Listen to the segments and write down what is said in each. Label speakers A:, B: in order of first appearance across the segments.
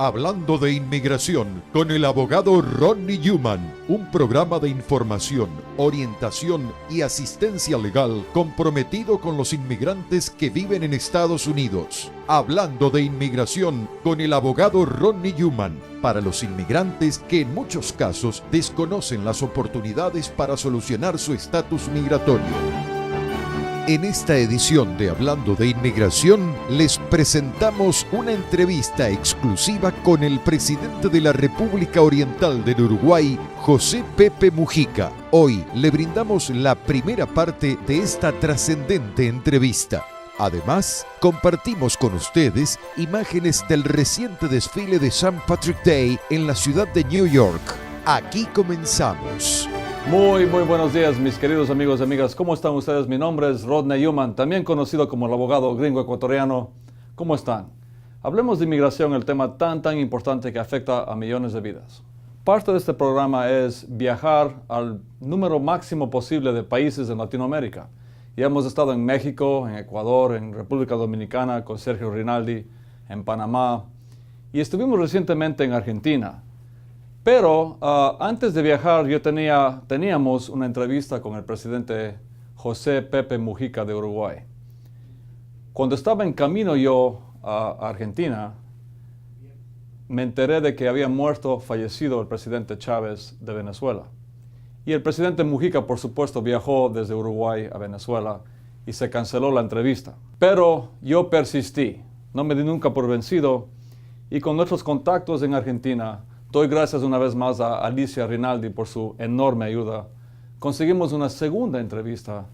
A: Hablando de inmigración con el abogado Ronnie Newman, un programa de información, orientación y asistencia legal comprometido con los inmigrantes que viven en Estados Unidos. Hablando de inmigración con el abogado Ronnie Newman, para los inmigrantes que en muchos casos desconocen las oportunidades para solucionar su estatus migratorio. En esta edición de Hablando de Inmigración, les presentamos una entrevista exclusiva con el presidente de la República Oriental del Uruguay, José Pepe Mujica. Hoy le brindamos la primera parte de esta trascendente entrevista. Además, compartimos con ustedes imágenes del reciente desfile de St. Patrick's Day en la ciudad de New York. Aquí comenzamos.
B: Muy buenos días, mis queridos amigos y amigas. ¿Cómo están ustedes? Mi nombre es Rodney Newman, también conocido como el abogado gringo ecuatoriano. ¿Cómo están? Hablemos de inmigración, el tema tan importante que afecta a millones de vidas. Parte de este programa es viajar al número máximo posible de países en Latinoamérica. Ya hemos estado en México, en Ecuador, en República Dominicana con Sergio Rinaldi, en Panamá, y estuvimos recientemente en Argentina. Pero antes de viajar teníamos una entrevista con el presidente José Pepe Mujica de Uruguay. Cuando estaba en camino yo a Argentina, me enteré de que había fallecido el presidente Chávez de Venezuela. Y el presidente Mujica, por supuesto, viajó desde Uruguay a Venezuela y se canceló la entrevista. Pero yo persistí, no me di nunca por vencido, y con nuestros contactos en Argentina, doy gracias una vez más a Alicia Rinaldi por su enorme ayuda. Conseguimos una segunda entrevista,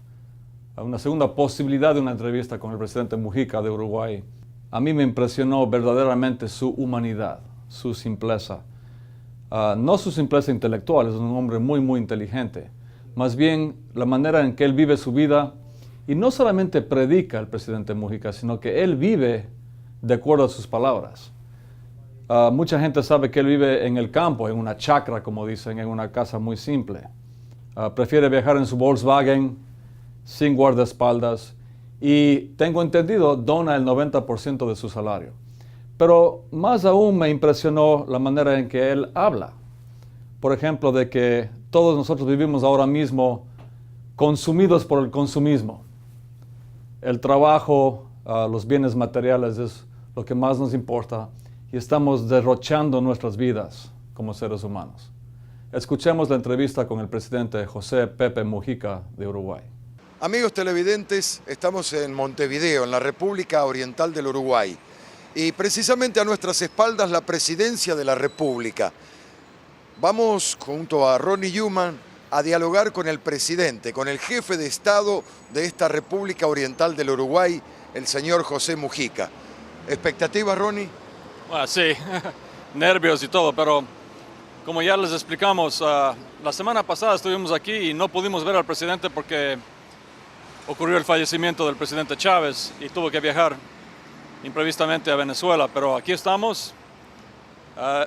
B: una segunda posibilidad de una entrevista con el presidente Mujica de Uruguay. A mí me impresionó verdaderamente su humanidad, su simpleza. No su simpleza intelectual, es un hombre muy inteligente. Más bien la manera en que él vive su vida, y no solamente predica el presidente Mujica, sino que él vive de acuerdo a sus palabras. Mucha gente sabe que él vive en el campo, en una chacra, como dicen, en una casa muy simple. Prefiere viajar en su Volkswagen, sin guardaespaldas, y tengo entendido, dona el 90% de su salario. Pero más aún me impresionó la manera en que él habla. Por ejemplo, de que todos nosotros vivimos ahora mismo consumidos por el consumismo. El trabajo, los bienes materiales es lo que más nos importa. Y estamos derrochando nuestras vidas como seres humanos. Escuchemos la entrevista con el presidente José Pepe Mujica de Uruguay.
C: Amigos televidentes, estamos en Montevideo, en la República Oriental del Uruguay. Y precisamente a nuestras espaldas la presidencia de la República. Vamos junto a Ronnie Newman a dialogar con el presidente, con el jefe de Estado de esta República Oriental del Uruguay, el señor José Mujica. ¿Expectativas, Ronnie?
B: Bueno, sí, nervios y todo, pero como ya les explicamos, la semana pasada estuvimos aquí y no pudimos ver al presidente porque ocurrió el fallecimiento del presidente Chávez y tuvo que viajar imprevistamente a Venezuela, pero aquí estamos.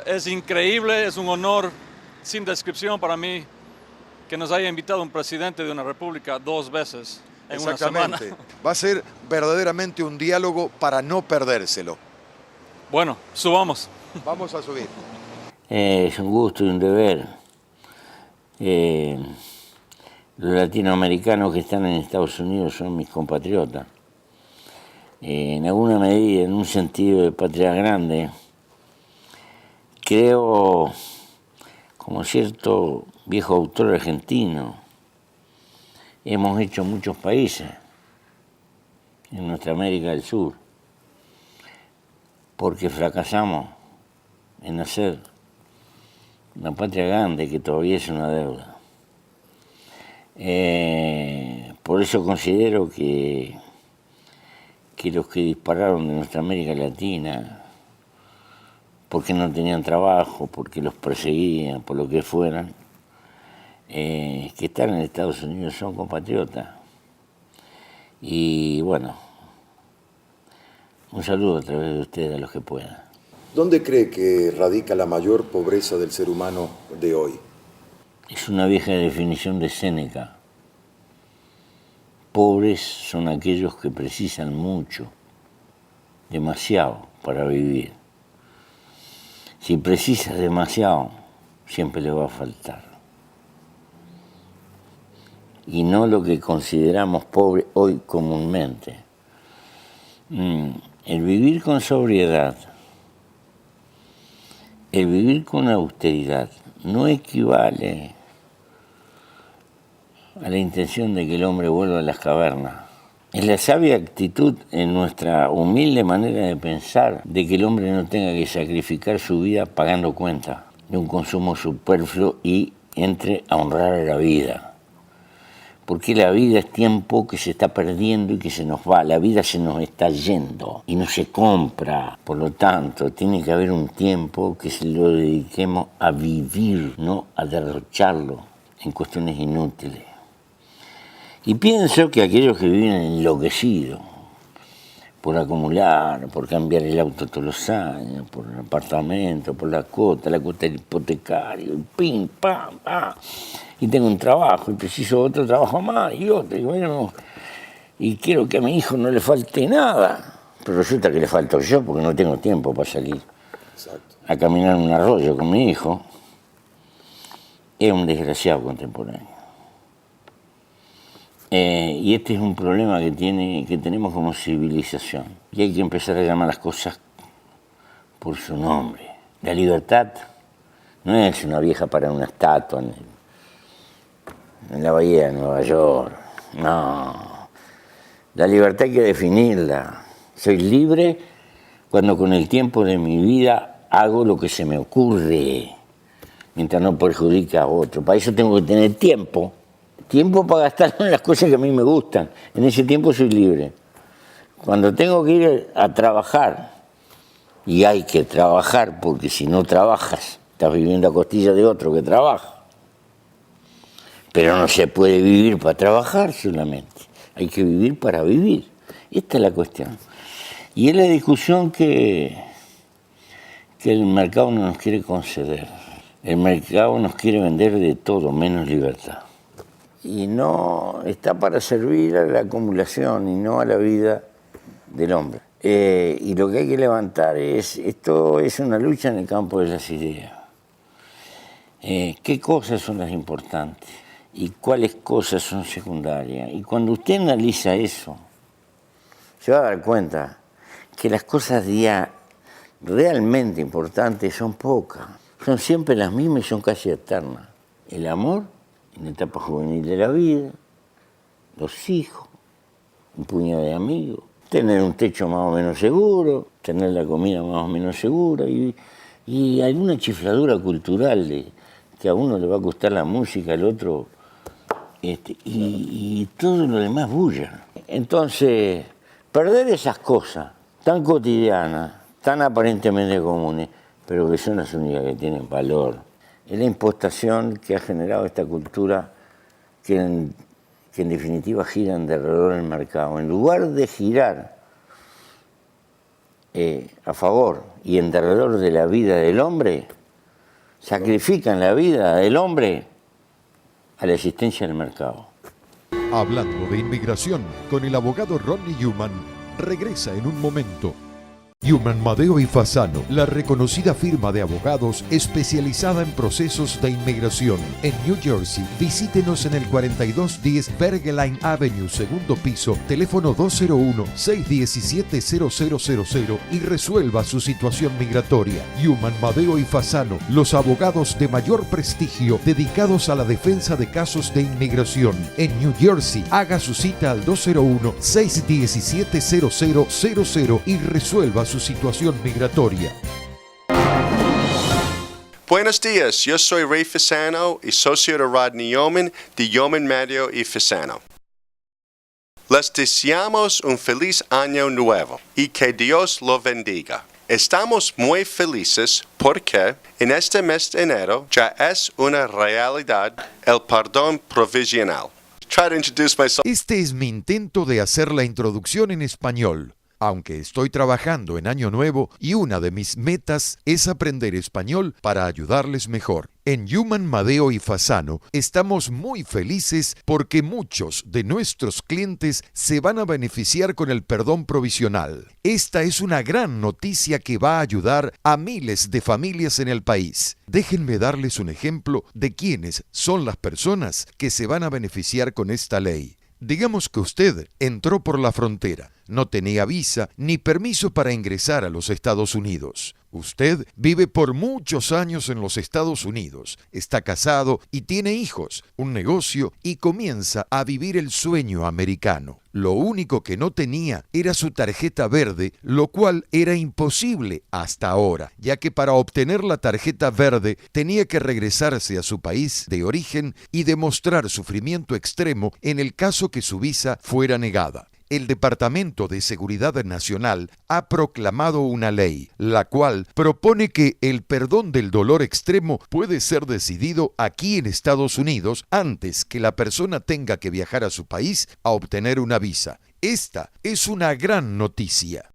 B: Es increíble, es un honor sin descripción para mí que nos haya invitado un presidente de una república 2 veces en una semana.
C: Va a ser verdaderamente un diálogo para no perdérselo.
B: Bueno, subamos.
C: Vamos a subir.
D: Es un gusto y un deber. Los latinoamericanos que están en Estados Unidos son mis compatriotas. En alguna medida, en un sentido de patria grande, creo, como cierto viejo autor argentino, hemos hecho muchos países en nuestra América del Sur, porque fracasamos en hacer una patria grande que todavía es una deuda. Por eso considero que los que dispararon de nuestra América Latina, porque no tenían trabajo, porque los perseguían, por lo que fueran, que están en Estados Unidos son compatriotas. Y bueno, un saludo a través de ustedes a los que puedan.
C: ¿Dónde cree que radica la mayor pobreza del ser humano de hoy?
D: Es una vieja definición de Séneca. Pobres son aquellos que precisan mucho, demasiado, para vivir. Si precisa demasiado, siempre le va a faltar. Y no lo que consideramos pobre hoy comúnmente. El vivir con sobriedad, el vivir con austeridad, no equivale a la intención de que el hombre vuelva a las cavernas. Es la sabia actitud en nuestra humilde manera de pensar de que el hombre no tenga que sacrificar su vida pagando cuenta de un consumo superfluo y entre a honrar a la vida. Porque la vida es tiempo que se está perdiendo y que se nos va. La vida se nos está yendo y no se compra. Por lo tanto, tiene que haber un tiempo que se lo dediquemos a vivir, no a derrocharlo en cuestiones inútiles. Y pienso que aquellos que viven enloquecidos por acumular, por cambiar el auto todos los años, por el apartamento, por la cuota del hipotecario, y pim, pam, pam, y tengo un trabajo y preciso otro trabajo más y otro, y bueno, y quiero que a mi hijo no le falte nada, pero resulta que le falto yo porque no tengo tiempo para salir a caminar en un arroyo con mi hijo. Es un desgraciado contemporáneo. Y este es un problema que tenemos como civilización. Y hay que empezar a llamar las cosas por su nombre. La libertad no es una vieja para una estatua en la bahía de Nueva York. No. La libertad hay que definirla. Soy libre cuando con el tiempo de mi vida hago lo que se me ocurre, mientras no perjudique a otro. Para eso tengo que tener tiempo para gastarlo en las cosas que a mí me gustan. En ese tiempo soy libre. Cuando tengo que ir a trabajar, y hay que trabajar, porque si no trabajas, estás viviendo a costilla de otro que trabaja. Pero no se puede vivir para trabajar solamente. Hay que vivir para vivir. Esta es la cuestión. Y es la discusión que el mercado no nos quiere conceder. El mercado nos quiere vender de todo, menos libertad. Y no está para servir a la acumulación y no a la vida del hombre. Y lo que hay que levantar esto es una lucha en el campo de las ideas. ¿Qué cosas son las importantes? ¿Y cuáles cosas son secundarias? Y cuando usted analiza eso, se va a dar cuenta que las cosas realmente importantes son pocas. Son siempre las mismas y son casi eternas. El amor en la etapa juvenil de la vida, los hijos, un puñado de amigos, tener un techo más o menos seguro, tener la comida más o menos segura y alguna chifladura cultural que a uno le va a gustar la música, al otro, y todo lo demás bulla. Entonces, perder esas cosas tan cotidianas, tan aparentemente comunes, pero que son las únicas que tienen valor, es la impostación que ha generado esta cultura que en definitiva gira alrededor del mercado. En lugar de girar a favor y en alrededor de la vida del hombre, sacrifican la vida del hombre a la existencia del mercado.
A: Hablando de inmigración con el abogado Rodney Newman, regresa en un momento. Newman, Madeo y Fasano, la reconocida firma de abogados especializada en procesos de inmigración en New Jersey. Visítenos en el 4210 Berghain Avenue, segundo piso, teléfono 201-617-0000 y resuelva su situación migratoria. Newman, Madeo y Fasano, los abogados de mayor prestigio dedicados a la defensa de casos de inmigración en New Jersey. Haga su cita al 201-617-0000 y resuelva su situación migratoria.
E: Buenos días, yo soy Ray Fasano y socio de Rodney Yeoman de Yeoman, Madeo y Fasano. Les deseamos un feliz año nuevo y que Dios lo bendiga. Estamos muy felices porque en este mes de enero ya es una realidad el perdón provisional. Try to introduce myself.
A: Este es mi intento de hacer la introducción en español. Aunque estoy trabajando en Año Nuevo y una de mis metas es aprender español para ayudarles mejor. En Yuman, Madeo y Fasano estamos muy felices porque muchos de nuestros clientes se van a beneficiar con el perdón provisional. Esta es una gran noticia que va a ayudar a miles de familias en el país. Déjenme darles un ejemplo de quiénes son las personas que se van a beneficiar con esta ley. Digamos que usted entró por la frontera, no tenía visa ni permiso para ingresar a los Estados Unidos. Usted vive por muchos años en los Estados Unidos, está casado y tiene hijos, un negocio y comienza a vivir el sueño americano. Lo único que no tenía era su tarjeta verde, lo cual era imposible hasta ahora, ya que para obtener la tarjeta verde tenía que regresarse a su país de origen y demostrar sufrimiento extremo en el caso que su visa fuera negada. El Departamento de Seguridad Nacional ha proclamado una ley, la cual propone que el perdón del dolor extremo puede ser decidido aquí en Estados Unidos antes que la persona tenga que viajar a su país a obtener una visa. Esta es una gran noticia.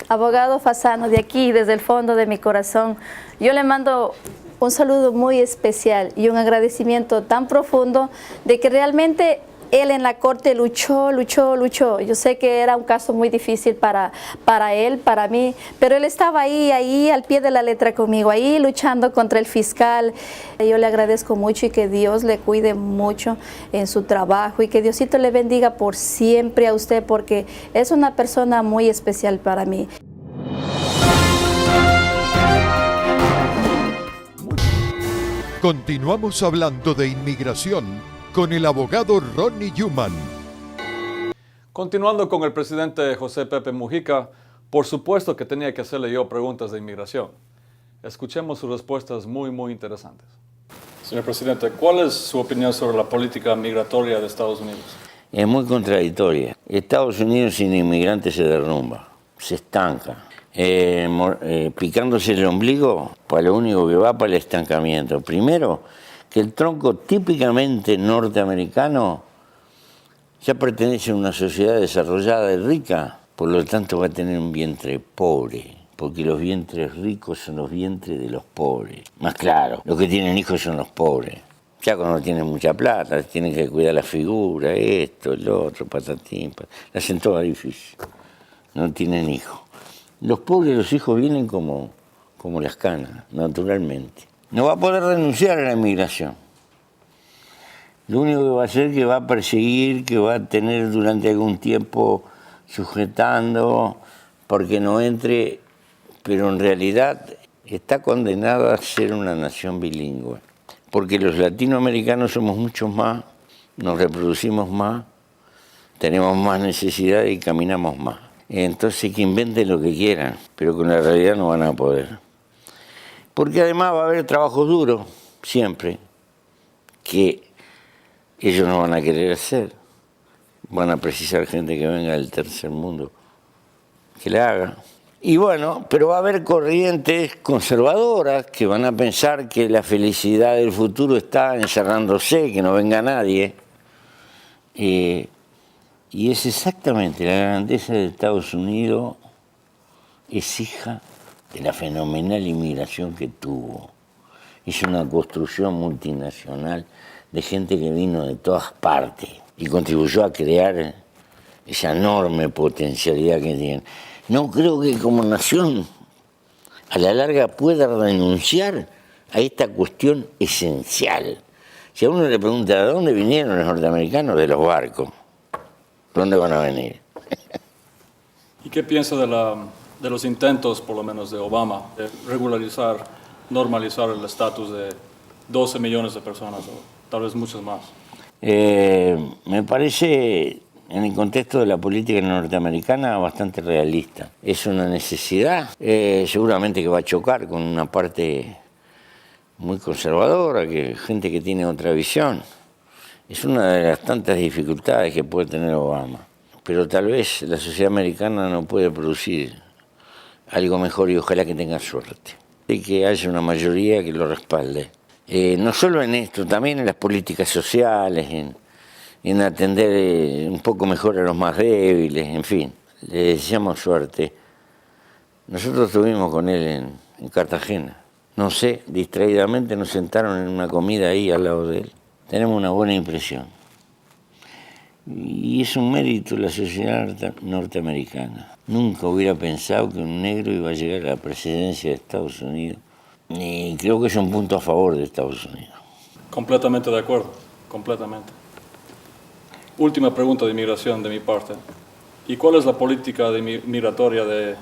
F: Abogado Fasano, de aquí, desde el fondo de mi corazón, yo le mando un saludo muy especial y un agradecimiento tan profundo de que realmente él en la corte luchó. Yo sé que era un caso muy difícil para él, para mí, pero él estaba ahí al pie de la letra conmigo, ahí luchando contra el fiscal. Yo le agradezco mucho y que Dios le cuide mucho en su trabajo y que Diosito le bendiga por siempre a usted, porque es una persona muy especial para mí.
A: Continuamos hablando de inmigración con el abogado Ronnie Yuman.
B: Continuando con el presidente José Pepe Mujica, por supuesto que tenía que hacerle yo preguntas de inmigración. Escuchemos sus respuestas muy interesantes. Señor presidente, ¿cuál es su opinión sobre la política migratoria de Estados Unidos?
D: Es muy contradictoria. Estados Unidos sin inmigrantes se derrumba, se estanca. Picándose el ombligo, para lo único que va para el estancamiento. Primero, que el tronco típicamente norteamericano ya pertenece a una sociedad desarrollada y rica, por lo tanto va a tener un vientre pobre, porque los vientres ricos son los vientres de los pobres. Más claro, los que tienen hijos son los pobres. Ya cuando tienen mucha plata, tienen que cuidar la figura, esto, el otro, patatín, la hacen toda difícil. No tienen hijos. Los pobres, los hijos vienen como las canas, naturalmente. No va a poder renunciar a la inmigración. Lo único que va a hacer es que va a perseguir, que va a tener durante algún tiempo sujetando porque no entre, pero en realidad está condenada a ser una nación bilingüe. Porque los latinoamericanos somos muchos más, nos reproducimos más, tenemos más necesidad y caminamos más. Entonces que inventen lo que quieran, pero con la realidad no van a poder. Porque además va a haber trabajos duros, siempre, que ellos no van a querer hacer. Van a precisar gente que venga del tercer mundo, que la haga. Y bueno, pero va a haber corrientes conservadoras que van a pensar que la felicidad del futuro está encerrándose, que no venga nadie. Y es exactamente la grandeza de Estados Unidos, es hija de la fenomenal inmigración que tuvo. Es una construcción multinacional de gente que vino de todas partes y contribuyó a crear esa enorme potencialidad que tiene. No creo que como nación a la larga pueda renunciar a esta cuestión esencial. Si a uno le pregunta, ¿de dónde vinieron los norteamericanos? De los barcos. ¿Dónde van a venir?
B: ¿Y qué piensa de los intentos, por lo menos de Obama, de regularizar, normalizar el estatus de 12 millones de personas o tal vez muchos más?
D: Me parece, en el contexto de la política norteamericana, bastante realista. Es una necesidad, seguramente que va a chocar con una parte muy conservadora, gente que tiene otra visión. Es una de las tantas dificultades que puede tener Obama. Pero tal vez la sociedad americana no puede producir algo mejor y ojalá que tenga suerte. Y que haya una mayoría que lo respalde. No solo en esto, también en las políticas sociales, en atender un poco mejor a los más débiles, en fin. Le deseamos suerte. Nosotros estuvimos con él en Cartagena. no sé, distraídamente nos sentaron en una comida ahí al lado de él. Tenemos una buena impresión. Y es un mérito de la sociedad norteamericana. Nunca hubiera pensado que un negro iba a llegar a la presidencia de Estados Unidos. Y creo que es un punto a favor de Estados Unidos.
B: Completamente de acuerdo, completamente. Última pregunta de inmigración de mi parte. ¿Y cuál es la política migratoria de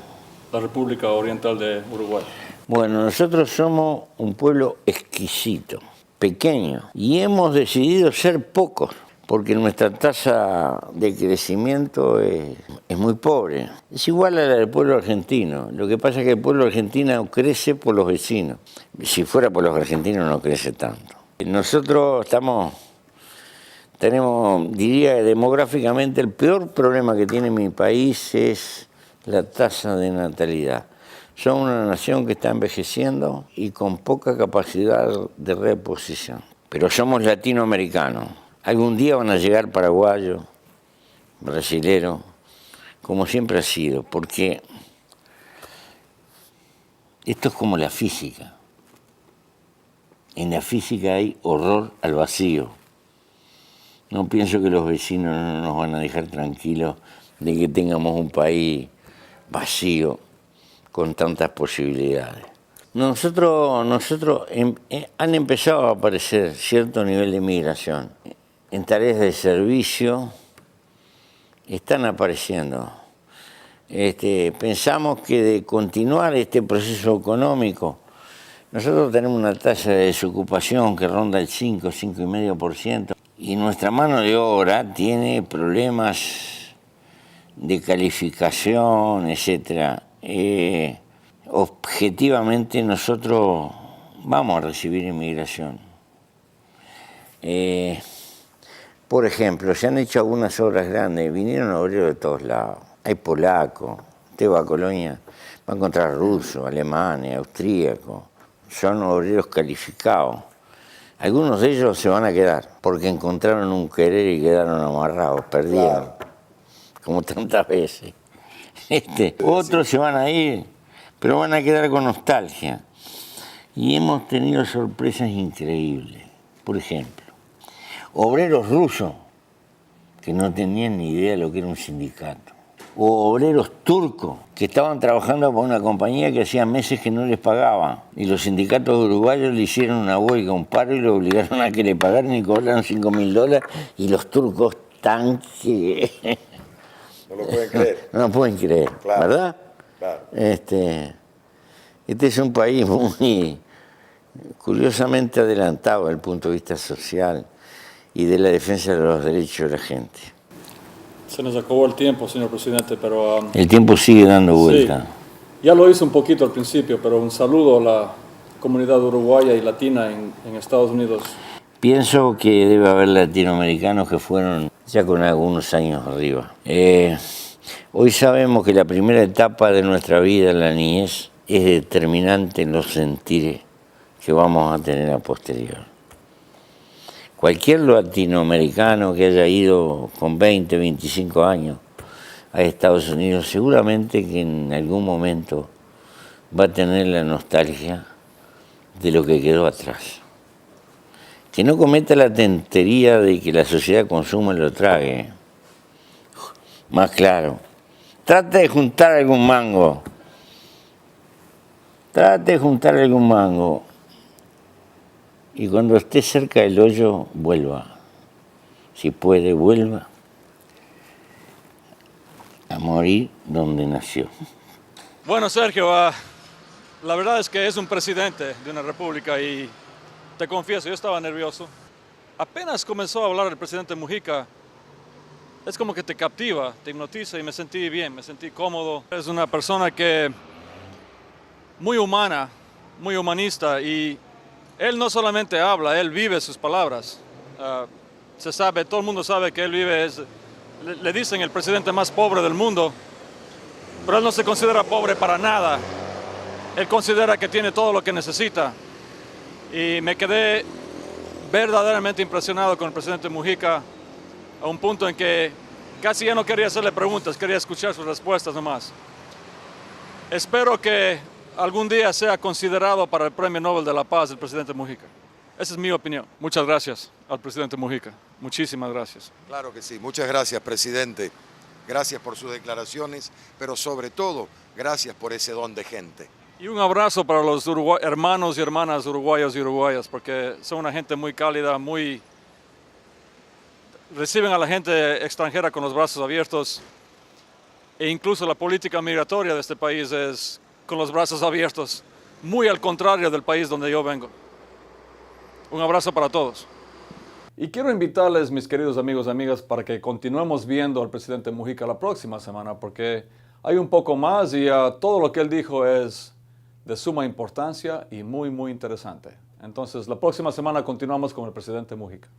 B: la República Oriental de Uruguay?
D: Bueno, nosotros somos un pueblo exquisito, pequeño, y hemos decidido ser pocos, porque nuestra tasa de crecimiento es muy pobre. Es igual a la del pueblo argentino. Lo que pasa es que el pueblo argentino crece por los vecinos. Si fuera por los argentinos no crece tanto. Nosotros tenemos, diría, demográficamente el peor problema que tiene mi país es la tasa de natalidad. Somos una nación que está envejeciendo y con poca capacidad de reposición. Pero somos latinoamericanos. Algún día van a llegar paraguayos, brasileros, como siempre ha sido, porque esto es como la física. En la física hay horror al vacío. No pienso que los vecinos no nos van a dejar tranquilos de que tengamos un país vacío con tantas posibilidades. Han empezado a aparecer cierto nivel de migración. En tareas de servicio están apareciendo. Pensamos que de continuar este proceso económico, nosotros tenemos una tasa de desocupación que ronda el 5,5%, y nuestra mano de obra tiene problemas de calificación, etc. Objetivamente nosotros vamos a recibir inmigración. Por ejemplo, se han hecho algunas obras grandes, vinieron obreros de todos lados. Hay polacos, usted va a Colonia, va a encontrar rusos, alemanes, austríacos. Son obreros calificados. Algunos de ellos se van a quedar porque encontraron un querer y quedaron amarrados, perdidos, como tantas veces. Otros se van a ir, pero van a quedar con nostalgia. Y hemos tenido sorpresas increíbles. Por ejemplo, obreros rusos que no tenían ni idea de lo que era un sindicato. O obreros turcos que estaban trabajando para una compañía que hacía meses que no les pagaba. Y los sindicatos uruguayos le hicieron una huelga, un paro, y lo obligaron a que le pagaran y cobraran $5.000. Y los turcos tan que...
C: No lo pueden creer.
D: No lo pueden creer, claro, ¿verdad?
C: Claro.
D: Este es un país muy curiosamente adelantado desde el punto de vista social y de la defensa de los derechos de la gente.
B: Se nos acabó el tiempo, señor presidente, pero...
D: El tiempo sigue dando vuelta.
B: Sí, ya lo hice un poquito al principio, pero un saludo a la comunidad uruguaya y latina en Estados Unidos.
D: Pienso que debe haber latinoamericanos que fueron ya con algunos años arriba. Hoy sabemos que la primera etapa de nuestra vida, la niñez, es determinante en los sentires que vamos a tener a posterior. Cualquier latinoamericano que haya ido con 20, 25 años a Estados Unidos, seguramente que en algún momento va a tener la nostalgia de lo que quedó atrás. Que no cometa la tontería de que la sociedad consuma y lo trague. Más claro, trate de juntar algún mango. Trate de juntar algún mango. Y cuando esté cerca del hoyo, vuelva. Si puede, vuelva a morir donde nació.
B: Bueno, Sergio, la verdad es que es un presidente de una república y te confieso, yo estaba nervioso. Apenas comenzó a hablar el presidente Mujica, es como que te captiva, te hipnotiza y me sentí bien, me sentí cómodo. Es una persona que muy humana, muy humanista, y él no solamente habla, él vive sus palabras. Se sabe, todo el mundo sabe que él vive, le dicen el presidente más pobre del mundo, pero él no se considera pobre para nada. Él considera que tiene todo lo que necesita. Y me quedé verdaderamente impresionado con el presidente Mujica, a un punto en que casi ya no quería hacerle preguntas, quería escuchar sus respuestas nomás. Espero que algún día sea considerado para el Premio Nobel de la Paz el presidente Mujica. Esa es mi opinión. Muchas gracias al presidente Mujica. Muchísimas gracias.
C: Claro que sí. Muchas gracias, presidente. Gracias por sus declaraciones, pero sobre todo, gracias por ese don de gente.
B: Y un abrazo para los hermanos y hermanas uruguayos y uruguayas, porque son una gente muy cálida, reciben a la gente extranjera con los brazos abiertos, e incluso la política migratoria de este país es con los brazos abiertos, muy al contrario del país donde yo vengo. Un abrazo para todos. Y quiero invitarles, mis queridos amigos y amigas, para que continuemos viendo al presidente Mujica la próxima semana, porque hay un poco más y todo lo que él dijo es de suma importancia y muy, muy interesante. Entonces, la próxima semana continuamos con el presidente Mujica.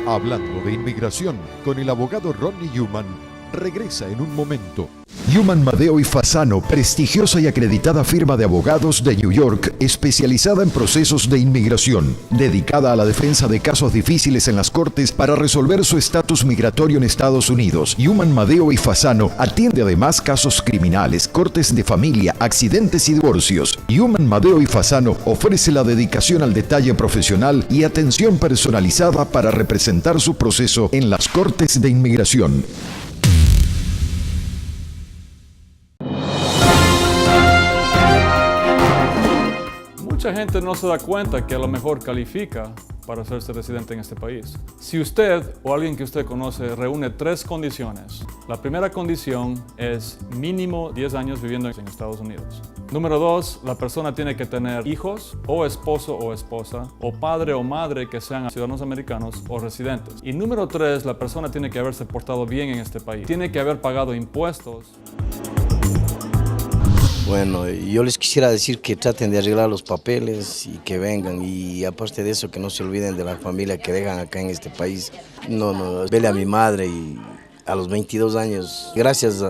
A: Hablando de inmigración con el abogado Rodney Newman, regresa en un momento. Newman, Madeo y Fasano, prestigiosa y acreditada firma de abogados de New York, especializada en procesos de inmigración, dedicada a la defensa de casos difíciles en las cortes para resolver su estatus migratorio en Estados Unidos. Newman, Madeo y Fasano atiende además casos criminales, cortes de familia, accidentes y divorcios. Newman, Madeo y Fasano ofrece la dedicación al detalle profesional y atención personalizada para representar su proceso en las cortes de inmigración.
B: Mucha gente no se da cuenta que a lo mejor califica para hacerse residente en este país. Si usted o alguien que usted conoce reúne 3 condiciones, la primera condición es mínimo 10 años viviendo en Estados Unidos. Número 2, la persona tiene que tener hijos, o esposo o esposa, o padre o madre que sean ciudadanos americanos o residentes. Y número 3, la persona tiene que haberse portado bien en este país. Tiene que haber pagado impuestos.
G: Bueno, yo les quisiera decir que traten de arreglar los papeles y que vengan, y aparte de eso que no se olviden de la familia que dejan acá en este país. Vele a mi madre y a los 22 años, gracias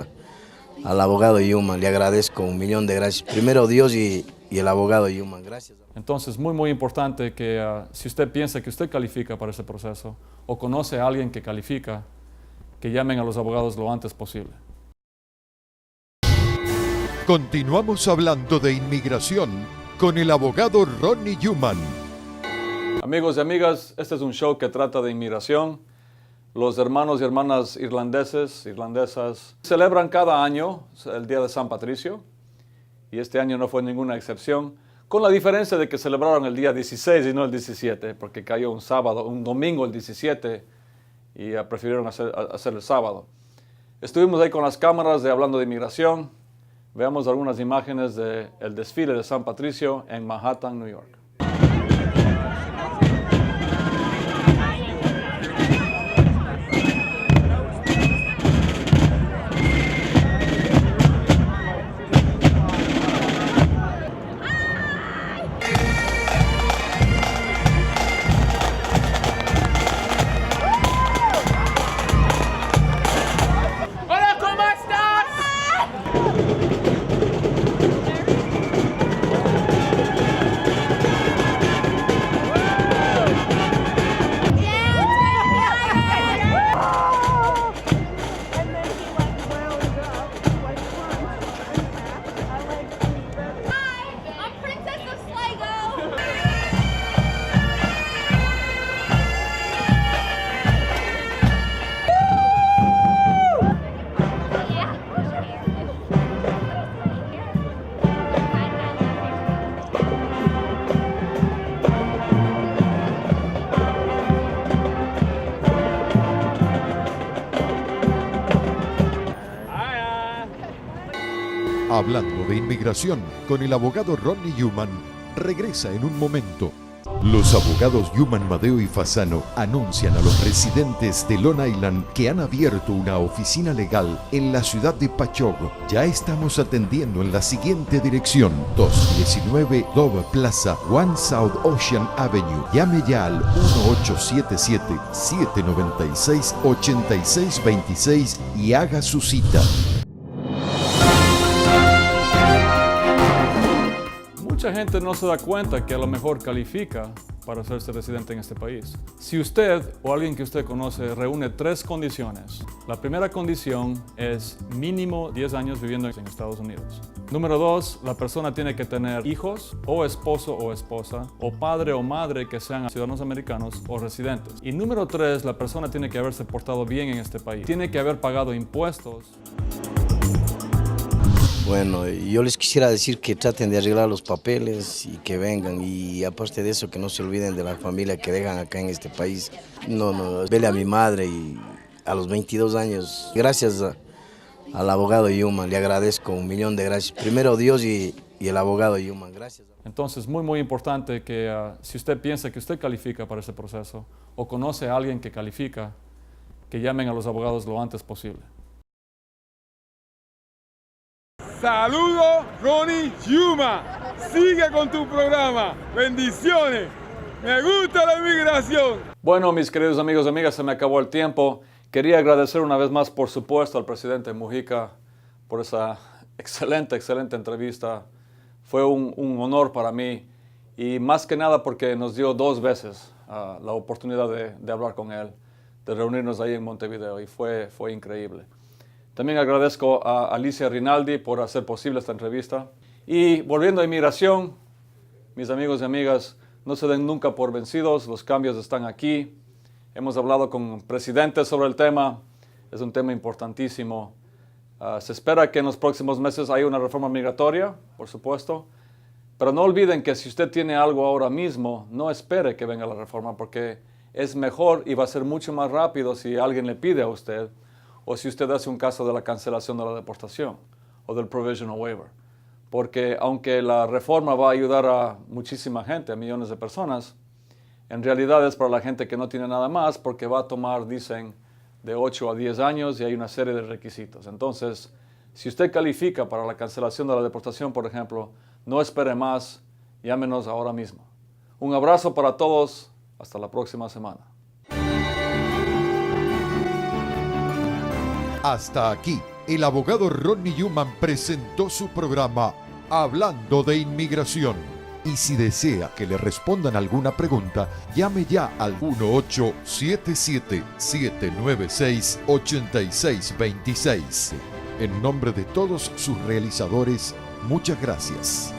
G: al abogado Newman, le agradezco 1.000.000 de gracias. Primero Dios y el abogado Newman, gracias.
B: Entonces, muy importante que si usted piensa que usted califica para ese proceso o conoce a alguien que califica, que llamen a los abogados lo antes posible.
A: Continuamos hablando de inmigración con el abogado Rodney Newman.
B: Amigos y amigas, este es un show que trata de inmigración. Los hermanos y hermanas irlandesas celebran cada año el Día de San Patricio, y este año no fue ninguna excepción, con la diferencia de que celebraron el día 16 y no el 17, porque cayó un domingo el 17 y prefirieron hacer el sábado. Estuvimos ahí con las cámaras Hablando de Inmigración. Veamos algunas imágenes del desfile de San Patricio en Manhattan, New York.
A: Hablando de inmigración con el abogado Rodney Newman, regresa en un momento. Los abogados Newman, Madeo y Fasano anuncian a los residentes de Long Island que han abierto una oficina legal en la ciudad de Patchogue. Ya estamos atendiendo en la siguiente dirección: 219 Dove Plaza, 1 South Ocean Avenue. Llame ya al 1877-796-8626 y haga su cita.
B: Mucha gente no se da cuenta que a lo mejor califica para hacerse residente en este país. Si usted o alguien que usted conoce reúne 3 condiciones, la primera condición es mínimo 10 años viviendo en Estados Unidos. Número 2, la persona tiene que tener hijos o esposo o esposa o padre o madre que sean ciudadanos americanos o residentes. Y número 3, la persona tiene que haberse portado bien en este país. Tiene que haber pagado impuestos.
G: Bueno, yo les quisiera decir que traten de arreglar los papeles y que vengan, y aparte de eso que no se olviden de la familia que dejan acá en este país. Vele a mi madre y a los 22 años, gracias al abogado Yuman, le agradezco 1.000.000 de gracias. Primero Dios y el abogado Yuman, gracias.
B: Entonces, muy importante que si usted piensa que usted califica para ese proceso o conoce a alguien que califica, que llamen a los abogados lo antes posible.
H: Saludos, Ronnie Yuman. Sigue con tu programa. Bendiciones. Me gusta la inmigración.
B: Bueno, mis queridos amigos y amigas, se me acabó el tiempo. Quería agradecer una vez más, por supuesto, al presidente Mujica por esa excelente entrevista. Fue un honor para mí, y más que nada porque nos dio 2 veces la oportunidad de hablar con él, de reunirnos ahí en Montevideo, y fue increíble. También agradezco a Alicia Rinaldi por hacer posible esta entrevista. Y volviendo a inmigración, mis amigos y amigas, no se den nunca por vencidos, los cambios están aquí. Hemos hablado con presidentes sobre el tema, es un tema importantísimo. Se espera que en los próximos meses haya una reforma migratoria, por supuesto, pero no olviden que si usted tiene algo ahora mismo, no espere que venga la reforma, porque es mejor y va a ser mucho más rápido si alguien le pide a usted, o si usted hace un caso de la cancelación de la deportación o del provisional waiver. Porque aunque la reforma va a ayudar a muchísima gente, a millones de personas, en realidad es para la gente que no tiene nada más, porque va a tomar, dicen, de 8 a 10 años y hay una serie de requisitos. Entonces, si usted califica para la cancelación de la deportación, por ejemplo, no espere más, llámenos ahora mismo. Un abrazo para todos, hasta la próxima semana.
A: Hasta aquí, el abogado Ronnie Yuman presentó su programa Hablando de Inmigración. Y si desea que le respondan alguna pregunta, llame ya al 1877-796-8626. En nombre de todos sus realizadores, muchas gracias.